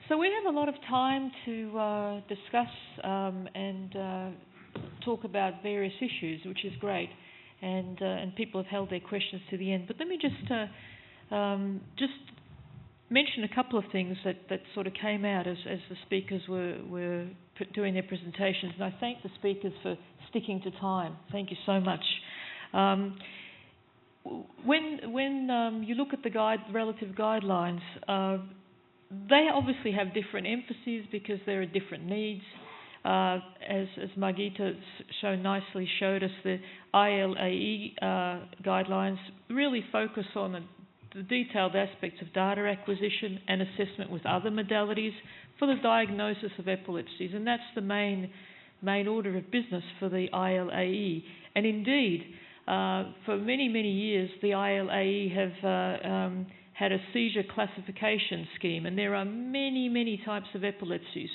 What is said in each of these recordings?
So we have a lot of time to discuss and talk about various issues, which is great, and people have held their questions to the end. But let me just mention a couple of things that sort of came out as the speakers were doing their presentations, and I thank the speakers for sticking to time. Thank you so much. When you look at the relative guidelines, they obviously have different emphases because there are different needs. As Margita nicely showed us, the ILAE guidelines really focus on the detailed aspects of data acquisition and assessment with other modalities for the diagnosis of epilepsies, and that's the main order of business for the ILAE. And indeed, for many, many years, the ILAE have had a seizure classification scheme, and there are many, many types of epilepsies,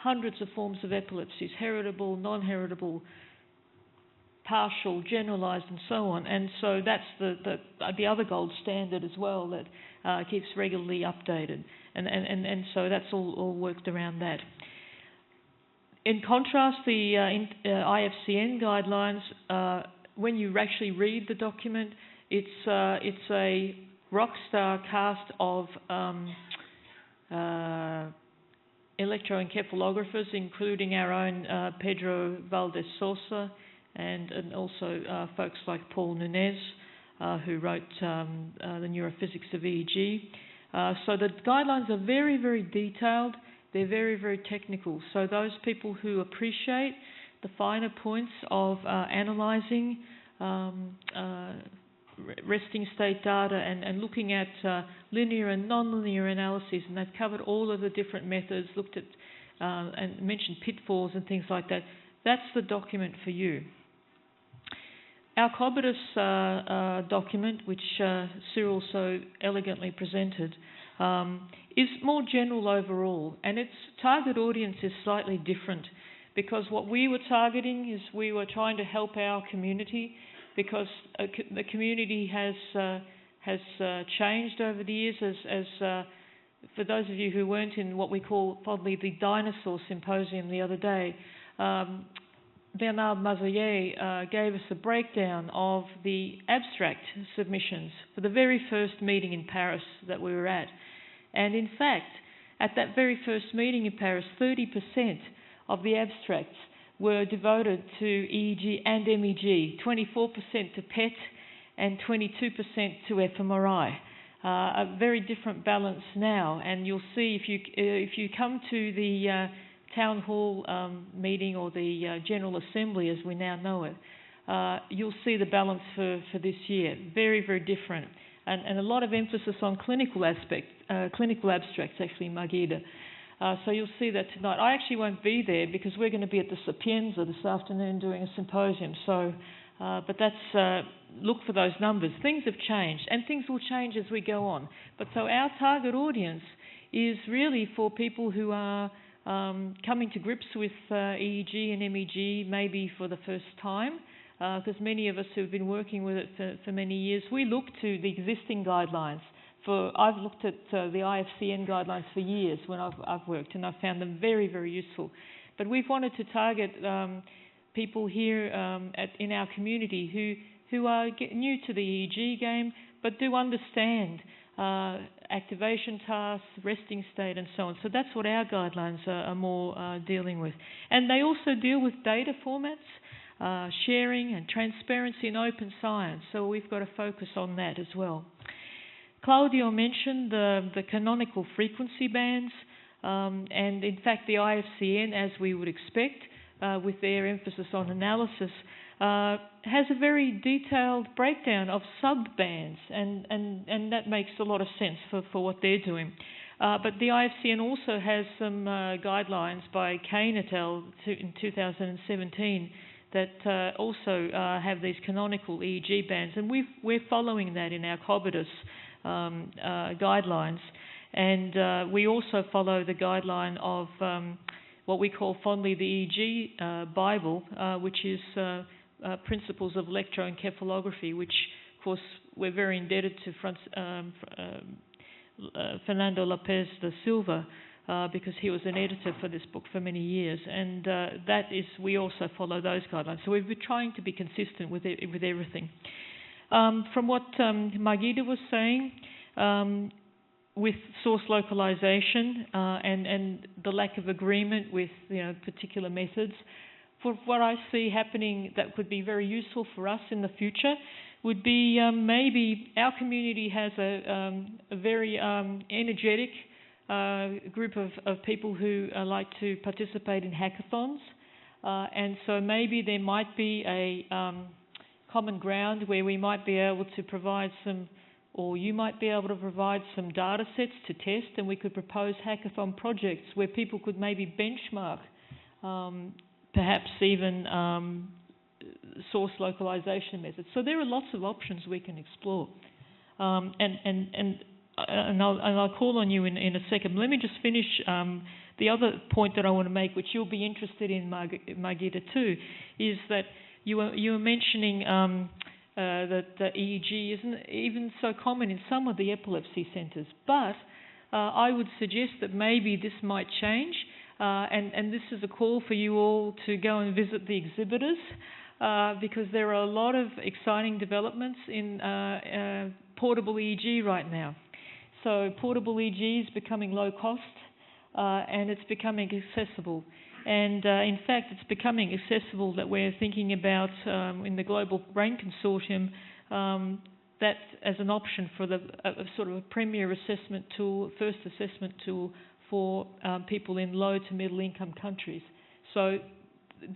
hundreds of forms of epilepsies, heritable, non-heritable, partial, generalised, and so on. And so that's the other gold standard as well that keeps regularly updated, and so that's all worked around that. In contrast, the IFCN guidelines, when you actually read the document, it's a rockstar cast of electroencephalographers, including our own Pedro Valdez Sosa, and also folks like Paul Nunez, who wrote the Neurophysics of EEG. So the guidelines are very, very detailed. They're very, very technical. So those people who appreciate the finer points of analysing resting state data and looking at linear and non-linear analyses, and they've covered all of the different methods, looked at and mentioned pitfalls and things like that. That's the document for you. Our Cobitus document, which Cyril so elegantly presented, is more general overall, and its target audience is slightly different, because what we were targeting is we were trying to help our community, because the community has changed over the years. As for those of you who weren't in what we call fondly the dinosaur symposium the other day, Bernard Mazoyer gave us a breakdown of the abstract submissions for the very first meeting in Paris that we were at. And in fact, at that very first meeting in Paris, 30% of the abstracts were devoted to EEG and MEG, 24% to PET, and 22% to fMRI. A very different balance now, and you'll see if you come to the town hall meeting, or the General Assembly as we now know it, you'll see the balance for this year. Very, very different, and a lot of emphasis on clinical abstracts, actually, Margita. So you'll see that tonight. I actually won't be there because we're going to be at the Sapienza this afternoon doing a symposium. So, but that's look for those numbers. Things have changed, and things will change as we go on. But so our target audience is really for people who are coming to grips with EEG and MEG maybe for the first time, because many of us who've been working with it for many years, we look to the existing guidelines. I've looked at the IFCN guidelines for years when I've worked, and I've found them very, very useful. But we've wanted to target people here in our community who are new to the EEG game, but do understand activation tasks, resting state, and so on. So that's what our guidelines are more dealing with. And they also deal with data formats, sharing and transparency and open science. So we've got to focus on that as well. Claudio mentioned the canonical frequency bands, and in fact the IFCN, as we would expect, with their emphasis on analysis, has a very detailed breakdown of sub-bands, and that makes a lot of sense for what they're doing. But the IFCN also has some guidelines by Kane et al. In 2017 that also have these canonical EEG bands, and we're following that in our Cobitus guidelines, and we also follow the guideline of what we call fondly the EEG Bible, which is Principles of Electroencephalography, which of course we're very indebted to Fernando Lopez da Silva because he was an editor for this book for many years, and we also follow those guidelines. So we've been trying to be consistent with everything. From what Margita was saying, with source localization and the lack of agreement with particular methods, for what I see happening that could be very useful for us in the future would be maybe our community has a very energetic group of people who like to participate in hackathons, and so maybe there might be a common ground where we might be able to provide some, or you might be able to provide some data sets to test, and we could propose hackathon projects where people could maybe benchmark perhaps even source localization methods. So there are lots of options we can explore. And I'll call on you in a second. Let me just finish the other point that I want to make, which you'll be interested in, Margita, too, is that you were mentioning that EEG isn't even so common in some of the epilepsy centres. But I would suggest that maybe this might change. And this is a call for you all to go and visit the exhibitors, because there are a lot of exciting developments in portable EEG right now. So portable EEG is becoming low cost, and it's becoming accessible. And in fact, it's becoming accessible that we're thinking about in the Global Brain Consortium, that as an option for the sort of a premier assessment tool, first assessment tool for people in low to middle income countries. So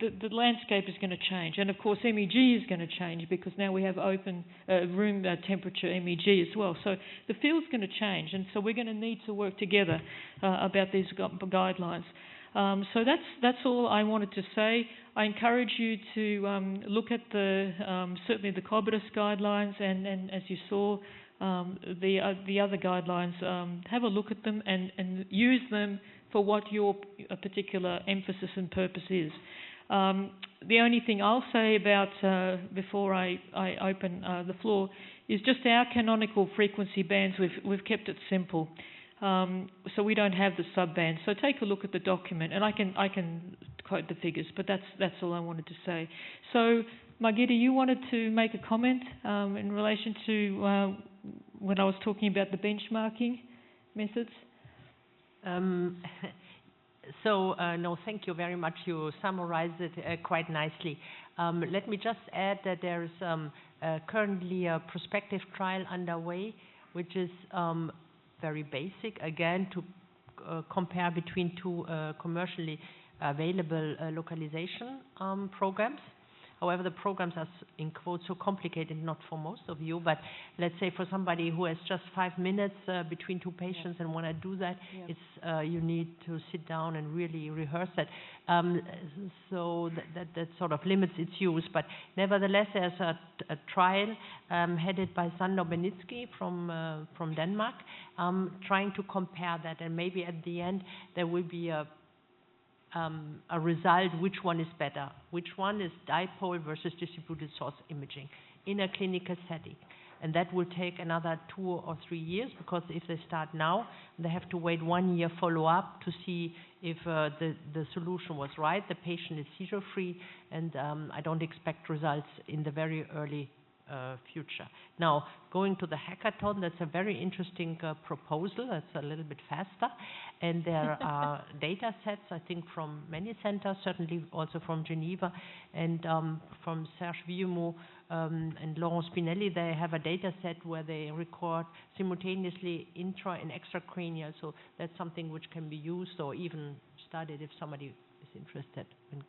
the landscape is going to change. And of course MEG is going to change because now we have open room temperature MEG as well. So the field's going to change, and so we're going to need to work together about these guidelines. So that's all I wanted to say. I encourage you to look at certainly the COBITUS guidelines, and as you saw, the other guidelines. Have a look at them and use them for what your particular emphasis and purpose is. The only thing I'll say about before I open the floor is just our canonical frequency bands. We've kept it simple, so we don't have the sub-bands. So take a look at the document, and I can quote the figures, but that's all I wanted to say. So Margita, you wanted to make a comment in relation to when I was talking about the benchmarking methods? No, thank you very much. You summarized it quite nicely. Let me just add that there is currently a prospective trial underway, which is very basic, again, to compare between two commercially available localization programs. However, the programs are, in quotes, so complicated, not for most of you, but let's say for somebody who has just 5 minutes between two patients and want to do that, it's you need to sit down and really rehearse that. So that sort of limits its use. But nevertheless, there's a trial headed by Sander Benitsky from Denmark, trying to compare that, and maybe at the end there will be a result, which one is better, which one is dipole versus distributed source imaging in a clinical setting. And that will take another 2 or 3 years, because if they start now, they have to wait 1 year follow-up to see if the solution was right, the patient is seizure-free, and I don't expect results in the very early future. Now, going to the hackathon, that's a very interesting proposal. That's a little bit faster. And there are data sets, I think, from many centers, certainly also from Geneva, and from Serge Villemot and Laurent Spinelli. They have a data set where they record simultaneously intra and extracranial. So that's something which can be used or even studied if somebody is interested in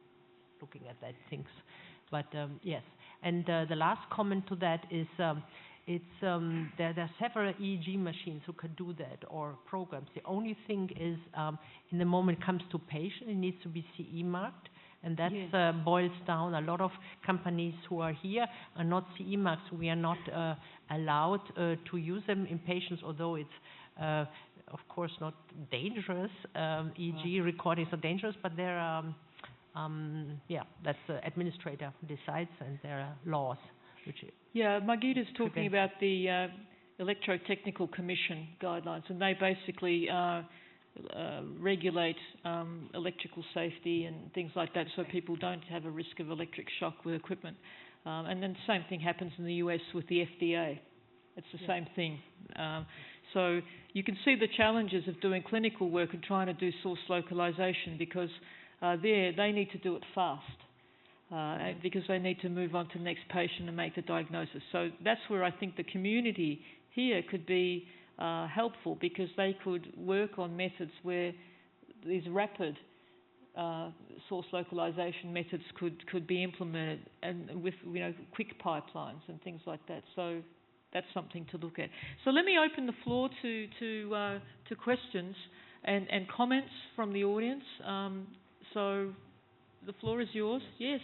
looking at that things. But yes. And the last comment to that is there are several EEG machines who can do that, or programs. The only thing is, in the moment it comes to patient, it needs to be CE marked, and that boils down. A lot of companies who are here are not CE marked, so we are not allowed to use them in patients, although it's of course not dangerous. EEG recordings are dangerous, but there are that's the administrator who decides, and there are laws which. Margita is talking about the Electrotechnical Commission guidelines, and they basically regulate electrical safety and things like that, so people don't have a risk of electric shock with equipment. And then the same thing happens in the US with the FDA. It's the same thing. So you can see the challenges of doing clinical work and trying to do source localization, because they need to do it fast, because they need to move on to the next patient and make the diagnosis. So that's where I think the community here could be helpful, because they could work on methods where these rapid source localization methods could be implemented, and with quick pipelines and things like that. So that's something to look at. So let me open the floor to questions and comments from the audience. So the floor is yours. Yes.